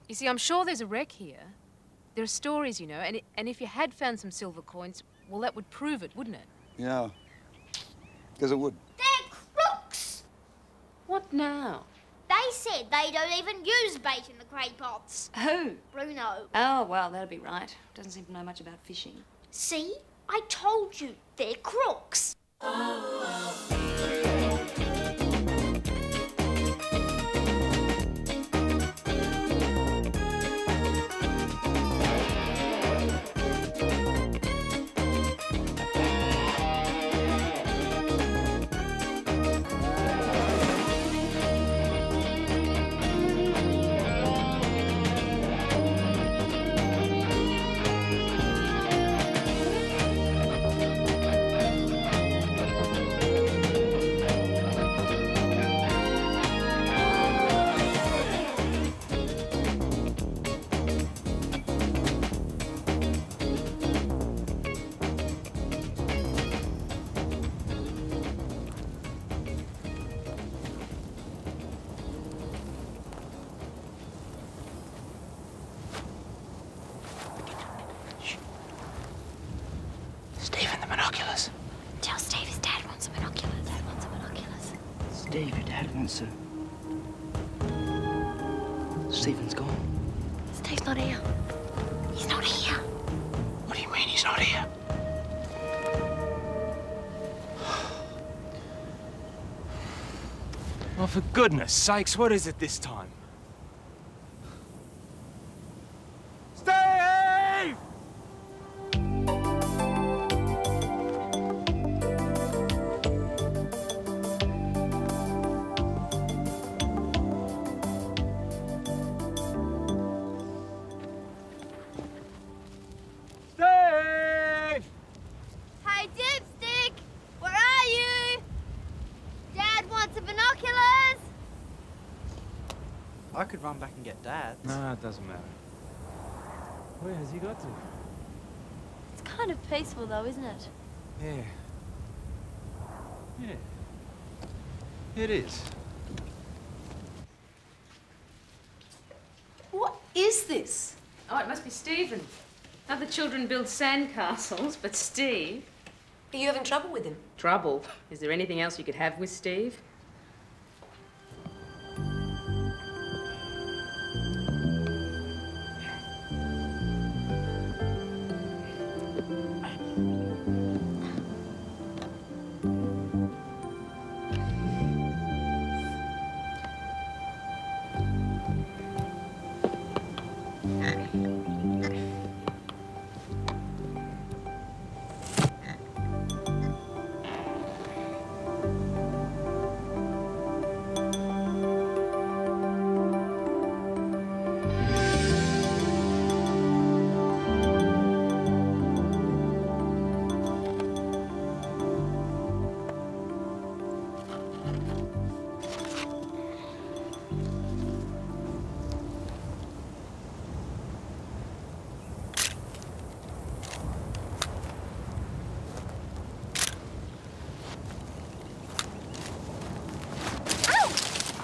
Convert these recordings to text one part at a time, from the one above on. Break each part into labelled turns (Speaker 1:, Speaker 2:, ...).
Speaker 1: You see, I'm sure there's a wreck here. There are stories, you know, and if you had found some silver coins, well, that would prove it, wouldn't it?
Speaker 2: Yeah. Because it would.
Speaker 3: They're crooks!
Speaker 1: What now?
Speaker 3: They said they don't even use bait in the clay pots.
Speaker 4: Who?
Speaker 3: Bruno.
Speaker 4: Oh, well, that'll be right. Doesn't seem to know much about fishing.
Speaker 3: See? I told you, they're crooks.
Speaker 5: Stephen, the binoculars.
Speaker 3: Tell Steve his dad wants some binoculars. Dad wants some binoculars.
Speaker 5: Steve, your dad wants to. Stephen's gone.
Speaker 3: Steve's not here. He's not here.
Speaker 5: What do you mean he's not here?
Speaker 6: Oh, for goodness sakes, what is it this time? Steve! Steve!
Speaker 3: Hey, Dipstick! Where are you? Dad wants some binoculars.
Speaker 7: I could run back and get Dad.
Speaker 6: No, it doesn't matter. Where has he got to?
Speaker 3: It's kind of peaceful, though, isn't it?
Speaker 6: Yeah. Yeah. It is.
Speaker 4: What is this?
Speaker 1: Oh, it must be Stephen. Other children build sand castles, but Steve...
Speaker 4: Are you having trouble with him?
Speaker 1: Trouble? Is there anything else you could have with Steve?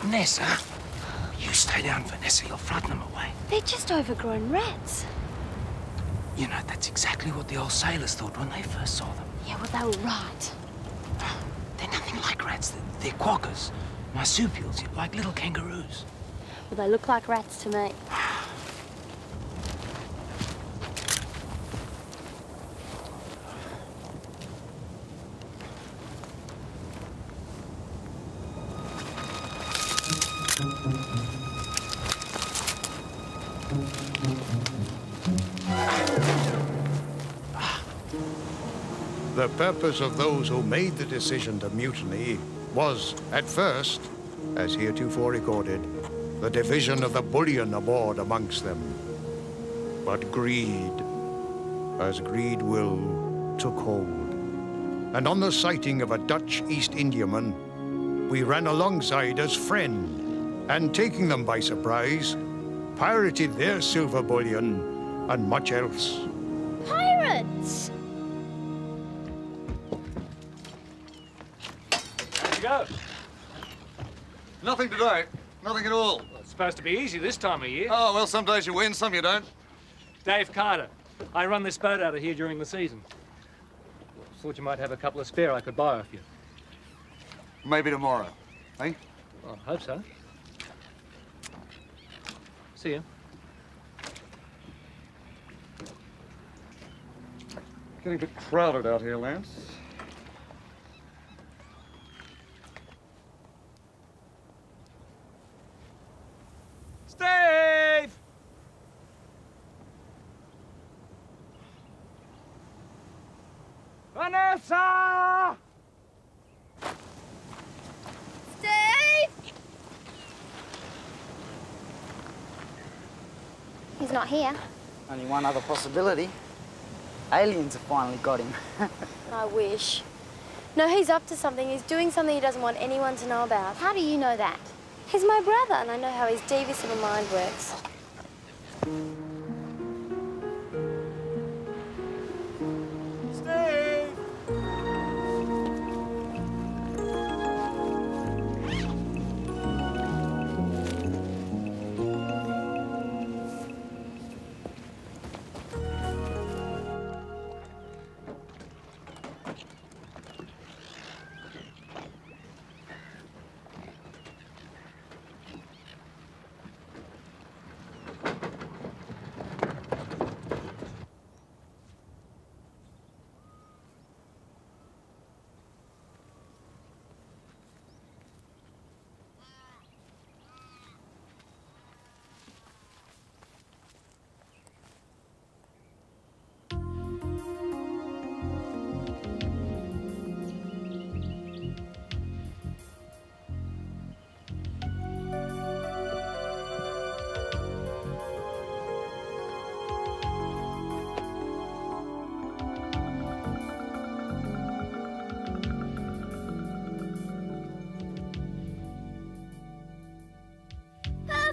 Speaker 5: Nessa, you stay down, Vanessa. You'll frighten them away.
Speaker 3: They're just overgrown rats.
Speaker 5: You know, that's exactly what the old sailors thought when they first saw them.
Speaker 3: Yeah, well, they were right.
Speaker 5: They're nothing like rats. They're quokkas, marsupials, like little kangaroos.
Speaker 3: Well, they look like rats to me.
Speaker 8: The purpose of those who made the decision to mutiny was, at first, as heretofore recorded, the division of the bullion aboard amongst them. But greed, as greed will, took hold. And on the sighting of a Dutch East Indiaman, we ran alongside as friend, and taking them by surprise, pirated their silver bullion and much else.
Speaker 3: Pirates!
Speaker 2: Go. Nothing today. Nothing at all.
Speaker 6: Well, it's supposed to be easy this time of year.
Speaker 2: Oh, well, some days you win, some you don't.
Speaker 6: Dave Carter. I run this boat out of here during the season. Thought you might have a couple of spare I could buy off you.
Speaker 2: Maybe tomorrow, eh?
Speaker 6: Well, I hope so. See you.
Speaker 2: Getting a bit crowded out here, Lance.
Speaker 6: Steve! Vanessa!
Speaker 3: Steve! He's not here.
Speaker 7: Only one other possibility. Aliens have finally got him.
Speaker 9: I wish. No, he's up to something. He's doing something he doesn't want anyone to know about.
Speaker 3: How do you know that?
Speaker 9: He's my brother, and I know how his devious little mind works.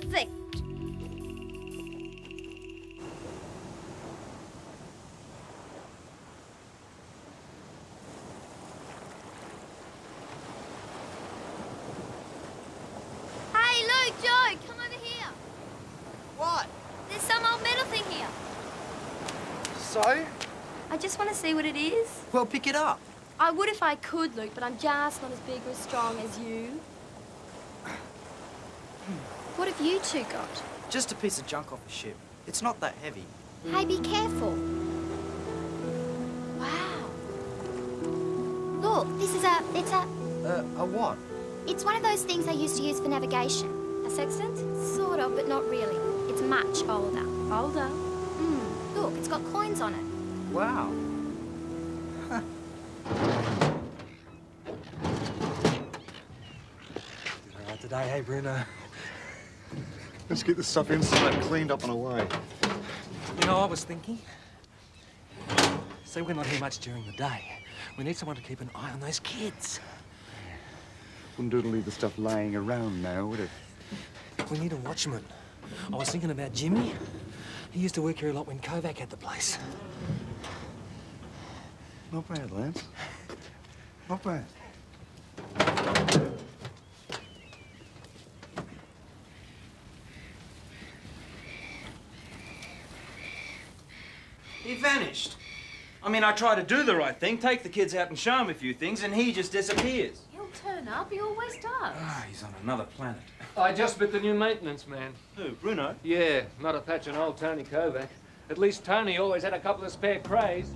Speaker 3: Perfect. Hey, Luke, Joe, come over here.
Speaker 7: What?
Speaker 3: There's some old metal thing here.
Speaker 7: So?
Speaker 9: I just want to see what it is.
Speaker 7: Well, pick it up.
Speaker 9: I would if I could, Luke, but I'm just not as big or as strong as you. What have you two got?
Speaker 7: Just a piece of junk off a ship. It's not that heavy.
Speaker 3: Hey, be careful.
Speaker 9: Wow.
Speaker 3: Look, this is it's
Speaker 7: A what?
Speaker 3: it's one of those things they used to use for navigation.
Speaker 9: A sextant?
Speaker 3: Sort of, but not really. It's much older.
Speaker 9: Older.
Speaker 3: Look, it's got coins on it.
Speaker 7: Wow.
Speaker 6: All right today, hey, Bruno?
Speaker 2: Let's get this stuff inside, cleaned up and away.
Speaker 6: You know, I was thinking. See, we're not here much during the day. We need someone to keep an eye on those kids.
Speaker 2: Wouldn't do to leave the stuff laying around now, would it?
Speaker 6: We need a watchman. I was thinking about Jimmy. He used to work here a lot when Kovac had the place.
Speaker 2: Not bad, Lance. Not bad.
Speaker 7: He vanished. I mean, I try to do the right thing, take the kids out and show them a few things, and he just disappears.
Speaker 1: He'll turn up. He always does.
Speaker 7: Ah, he's on another planet.
Speaker 6: I just met the new maintenance man.
Speaker 7: Who, Bruno?
Speaker 6: Yeah, not a patch on old Tony Kovac. At least Tony always had a couple of spare crays.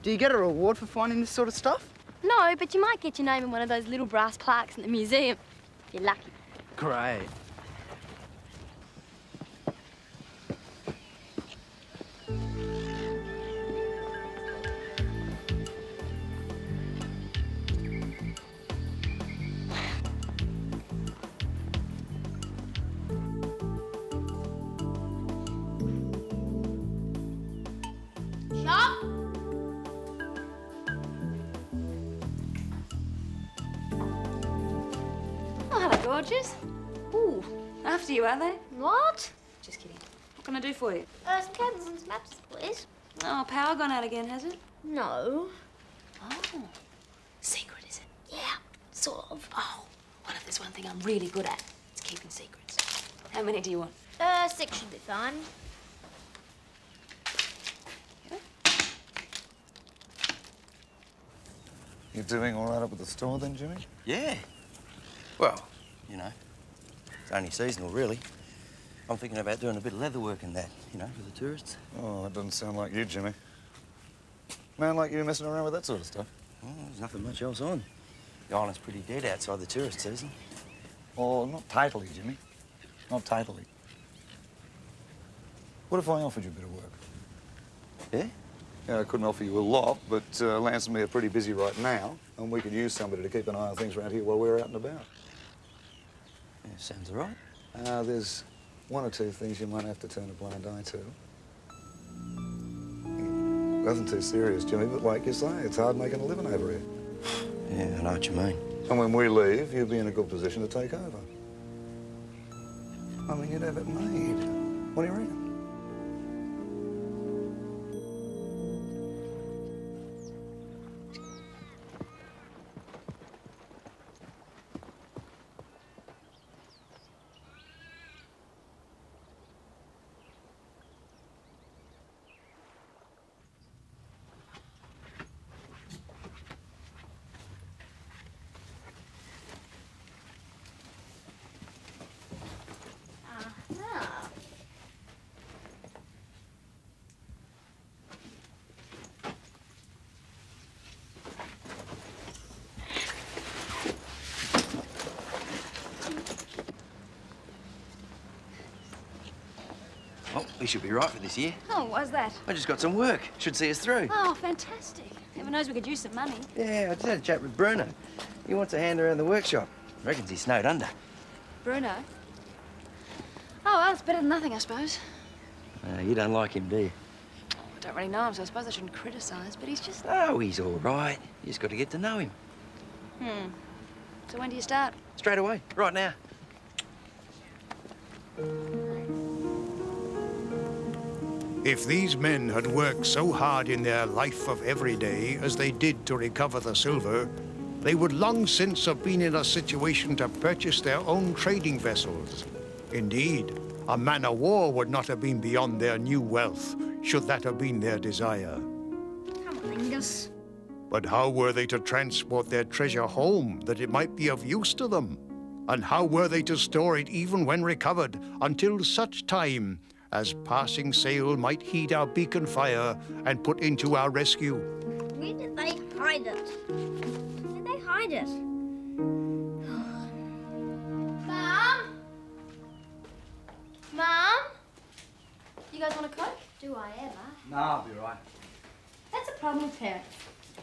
Speaker 7: Do you get a reward for finding this sort of stuff?
Speaker 9: No, but you might get your name in one of those little brass plaques in the museum. If you're lucky.
Speaker 7: Great.
Speaker 3: Shop.
Speaker 4: gorgeous. Ooh, after you, are they?
Speaker 3: What?
Speaker 4: Just kidding. What can I do for you?
Speaker 3: Some cables and some maps, please.
Speaker 4: Oh, power gone out again, has it?
Speaker 3: No.
Speaker 4: Oh. Secret, is it?
Speaker 3: Yeah, sort of.
Speaker 4: Oh, well, if there's one thing I'm really good at, it's keeping secrets. How many do you want?
Speaker 3: 6 should be fine.
Speaker 2: You doing all right up at the store then, Jimmy?
Speaker 10: Yeah. Well, you know, it's only seasonal, really. I'm thinking about doing a bit of leather work in that, you know, for the tourists.
Speaker 2: Oh, that doesn't sound like you, Jimmy. Man like you messing around with that sort of stuff.
Speaker 10: Well, there's nothing much else on. The island's pretty dead outside the tourist season.
Speaker 2: Oh, not totally, Jimmy. Not totally. What if I offered you a bit of work?
Speaker 10: Yeah?
Speaker 2: Yeah, I couldn't offer you a lot, but Lance and me are pretty busy right now, and we could use somebody to keep an eye on things around here while we're out and about.
Speaker 10: Yeah, sounds all right.
Speaker 2: There's 1 or 2 things you might have to turn a blind eye to. Nothing too serious, Jimmy, but like you say, it's hard making a living over here.
Speaker 10: Yeah, I know what you mean.
Speaker 2: And when we leave, you'll be in a good position to take over. I mean, you'd have it made. What do you reckon?
Speaker 10: Well, we should be right for this year.
Speaker 4: Oh, why's that?
Speaker 10: I just got some work. Should see us through.
Speaker 4: Oh, fantastic. Heaven knows we could use some money.
Speaker 10: Yeah, I just had a chat with Bruno. He wants a hand around the workshop. Reckons he's snowed under.
Speaker 4: Bruno? Oh, well, it's better than nothing, I suppose.
Speaker 10: You don't like him, do you?
Speaker 4: Oh, I don't really know him, so I suppose I shouldn't criticise, but he's just...
Speaker 10: Oh, he's all right. You just got to get to know him.
Speaker 4: So when do you start?
Speaker 10: Straight away, right now.
Speaker 8: If these men had worked so hard in their life of every day as they did to recover the silver, they would long since have been in a situation to purchase their own trading vessels. Indeed, a man-of-war would not have been beyond their new wealth, should that have been their desire.
Speaker 3: Come on, Angus.
Speaker 8: But how were they to transport their treasure home that it might be of use to them? And how were they to store it even when recovered, until such time as passing sail might heed our beacon fire and put into our rescue?
Speaker 3: Where did they hide it? Where did they hide it?
Speaker 9: Mom? Mom? You guys want a Coke?
Speaker 3: Do I ever?
Speaker 7: No, I'll be right.
Speaker 9: That's a problem with parents.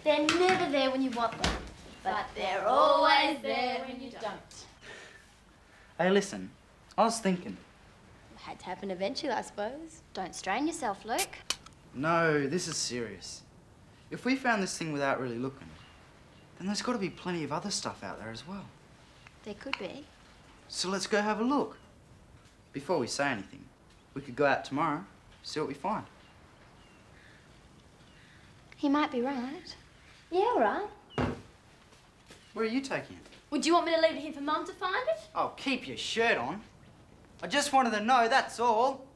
Speaker 9: They're never there when you want them, but they're always there when you don't.
Speaker 7: Hey, listen, I was thinking.
Speaker 9: Had to happen eventually, I suppose. Don't strain yourself, Luke.
Speaker 7: No, this is serious. If we found this thing without really looking, then there's got to be plenty of other stuff out there as well.
Speaker 9: There could be.
Speaker 7: So let's go have a look. Before we say anything, we could go out tomorrow, see what we find.
Speaker 9: He might be right. Yeah, all right.
Speaker 7: Where are you taking it?
Speaker 9: Would you want me to leave it here for Mum to find it?
Speaker 7: Oh, keep your shirt on. I just wanted to know, that's all.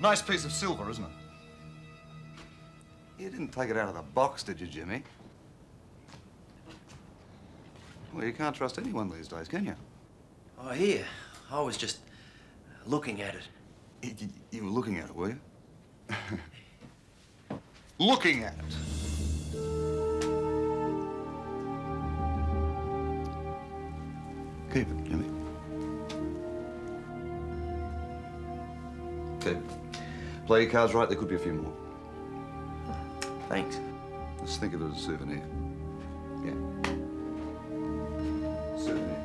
Speaker 2: Nice piece of silver, isn't it? You didn't take it out of the box, did you, Jimmy? Well, you can't trust anyone these days, can you?
Speaker 10: Oh, here. I was just looking at it.
Speaker 2: You were looking at it, were you? Looking at it. Keep it, Jimmy. Keep it. Play your cards right, there could be a few more.
Speaker 10: Thanks.
Speaker 2: Just think of it as a souvenir. Yeah. Souvenir.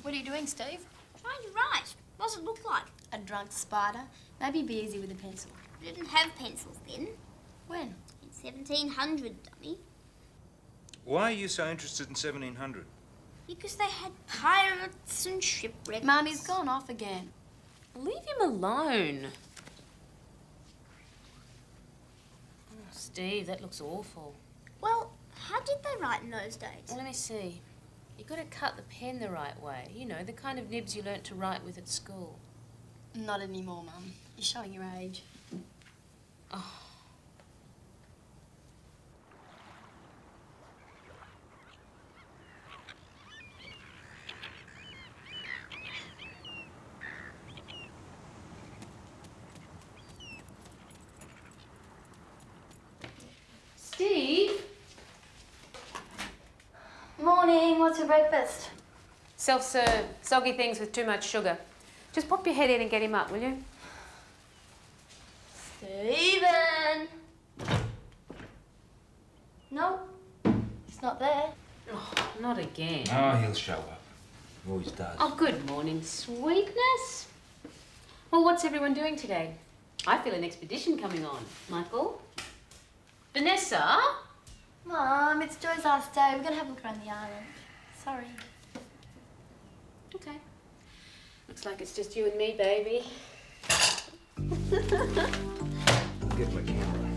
Speaker 9: What are you doing, Steve?
Speaker 3: Trying to write. What's it look like?
Speaker 9: A drunk spider. Maybe be easy with a pencil.
Speaker 3: We didn't have pencils then.
Speaker 9: When?
Speaker 3: In 1700, dummy.
Speaker 11: Why are you so interested in 1700?
Speaker 3: Because they had pirates and shipwrecks.
Speaker 9: Mum, he's gone off again.
Speaker 1: Leave him alone. Oh, Steve, that looks awful.
Speaker 3: Well, how did they write in those days?
Speaker 1: Well, let me see. You've got to cut the pen the right way. You know, the kind of nibs you learnt to write with at school.
Speaker 9: Not anymore, Mum. You're showing your age.
Speaker 1: Oh. Steve?
Speaker 9: Morning. What's for breakfast?
Speaker 1: Self-serve. Soggy things with too much sugar. Just pop your head in and get him up, will you?
Speaker 9: Stephen! No, he's not there.
Speaker 1: Oh, not again.
Speaker 11: Oh, he'll show up. He always does.
Speaker 1: Oh, good morning, sweetness. Well, what's everyone doing today? I feel an expedition coming on. Michael? Vanessa?
Speaker 9: Mum, it's Joe's last day. We're going to have a look around the island. Sorry.
Speaker 1: Okay. Looks like it's just you and me, baby.
Speaker 11: Get my camera.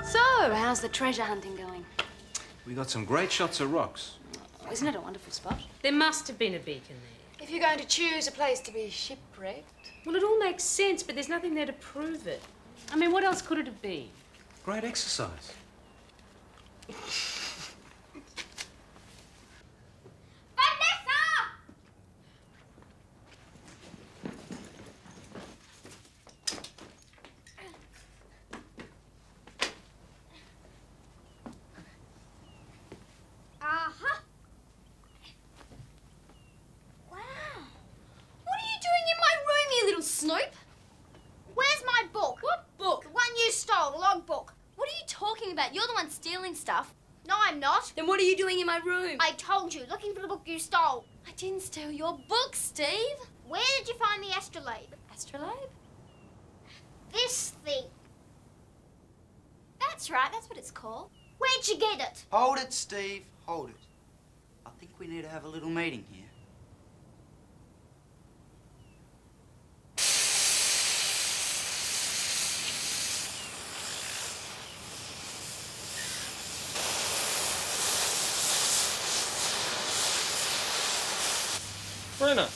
Speaker 4: So, how's the treasure hunting going?
Speaker 11: We got some great shots of rocks.
Speaker 4: Oh, isn't it a wonderful spot?
Speaker 1: There must have been a beacon there.
Speaker 4: If you're going to choose a place to be shipwrecked.
Speaker 1: Well, it all makes sense, but there's nothing there to prove it. I mean, what else could it have been?
Speaker 11: Great exercise.
Speaker 3: Snoop? Where's my book?
Speaker 9: What book?
Speaker 3: The one you stole, the logbook.
Speaker 9: What are you talking about? You're the one stealing stuff.
Speaker 3: No, I'm not.
Speaker 9: Then what are you doing in my room?
Speaker 3: I told you, looking for the book you stole.
Speaker 9: I didn't steal your book, Steve.
Speaker 3: Where did you find the astrolabe?
Speaker 9: Astrolabe?
Speaker 3: This thing.
Speaker 9: That's right, that's what it's called.
Speaker 3: Where'd you get it?
Speaker 7: Hold it, Steve. Hold it. I think we need to have a little meeting here.
Speaker 6: Brenna.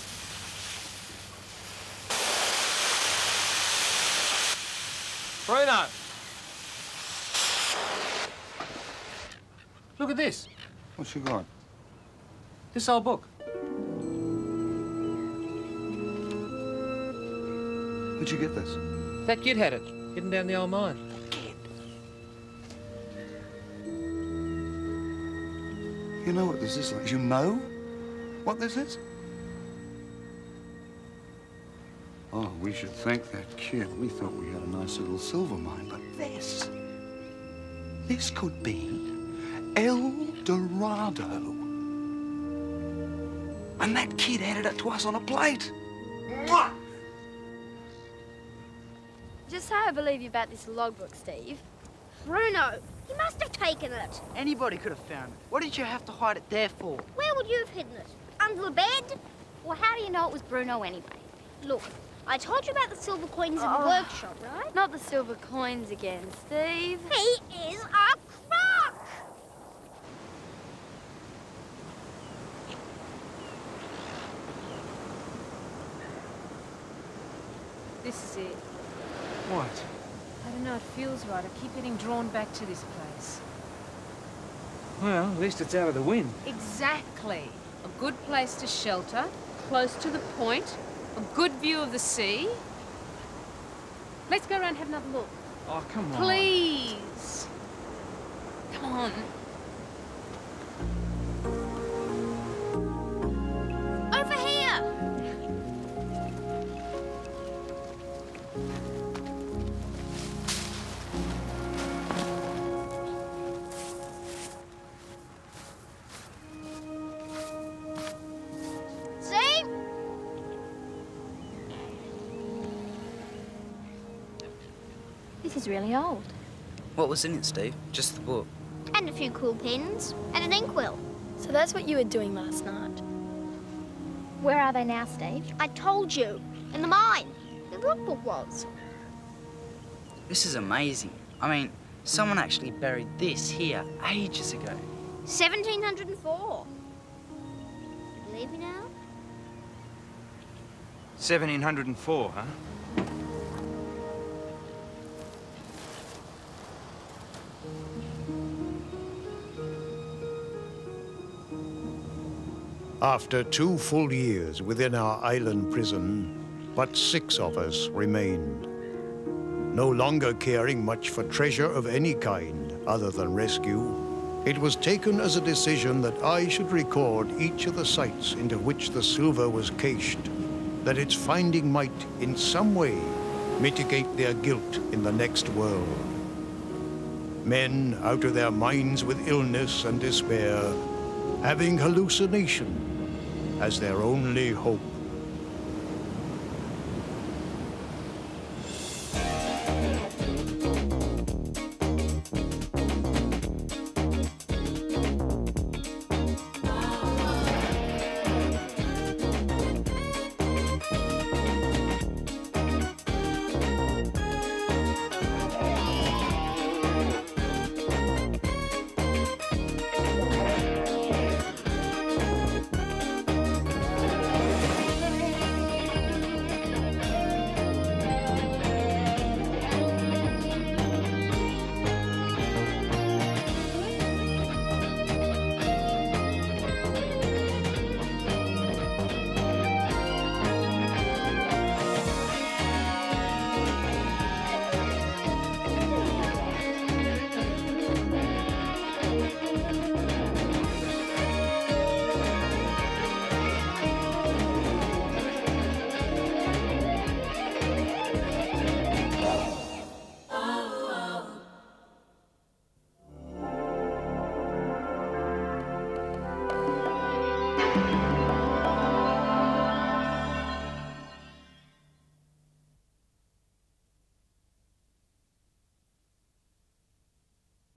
Speaker 6: Bruno. Look at this.
Speaker 2: What's you got?
Speaker 6: This old book.
Speaker 2: Where'd you get this?
Speaker 6: That kid had it, hidden down the old mine.
Speaker 2: You know what this is like? You know what this is? Oh, we should thank that kid. We thought we had a nice little silver mine, but this could be El Dorado.
Speaker 5: And that kid handed it to us on a plate. Mwah!
Speaker 9: Just say I believe you about this logbook, Steve.
Speaker 3: Bruno, he must have taken it.
Speaker 7: Anybody could have found it. What did you have to hide it there for?
Speaker 3: Where would you have hidden it? Under the bed? Well, how do you know it was Bruno anyway? Look, I told you about the silver coins in the workshop, right?
Speaker 9: Not the silver coins again, Steve.
Speaker 3: He is a crook!
Speaker 12: This is it.
Speaker 6: What?
Speaker 12: I don't know, it feels right. I keep getting drawn back to this place.
Speaker 6: Well, at least it's out of the wind.
Speaker 12: Exactly. A good place to shelter, close to the point, a good view of the sea. Let's go around and have another look.
Speaker 6: Oh, come on.
Speaker 12: Please. Come on.
Speaker 3: Over here! See?
Speaker 9: This is really old.
Speaker 7: What was in it, Steve? Just the book.
Speaker 3: And a few cool pens. And an inkwell.
Speaker 9: So that's what you were doing last night. Where are they now, Steve?
Speaker 3: I told you. In the mine. The logbook was.
Speaker 7: This is amazing. I mean, someone actually buried this here ages ago.
Speaker 3: 1704. You believe me now?
Speaker 11: 1704, huh?
Speaker 8: After 2 full years within our island prison, but 6 of us remained. No longer caring much for treasure of any kind other than rescue, it was taken as a decision that I should record each of the sites into which the silver was cached, that its finding might, in some way, mitigate their guilt in the next world. Men out of their minds with illness and despair, having hallucination as their only hope.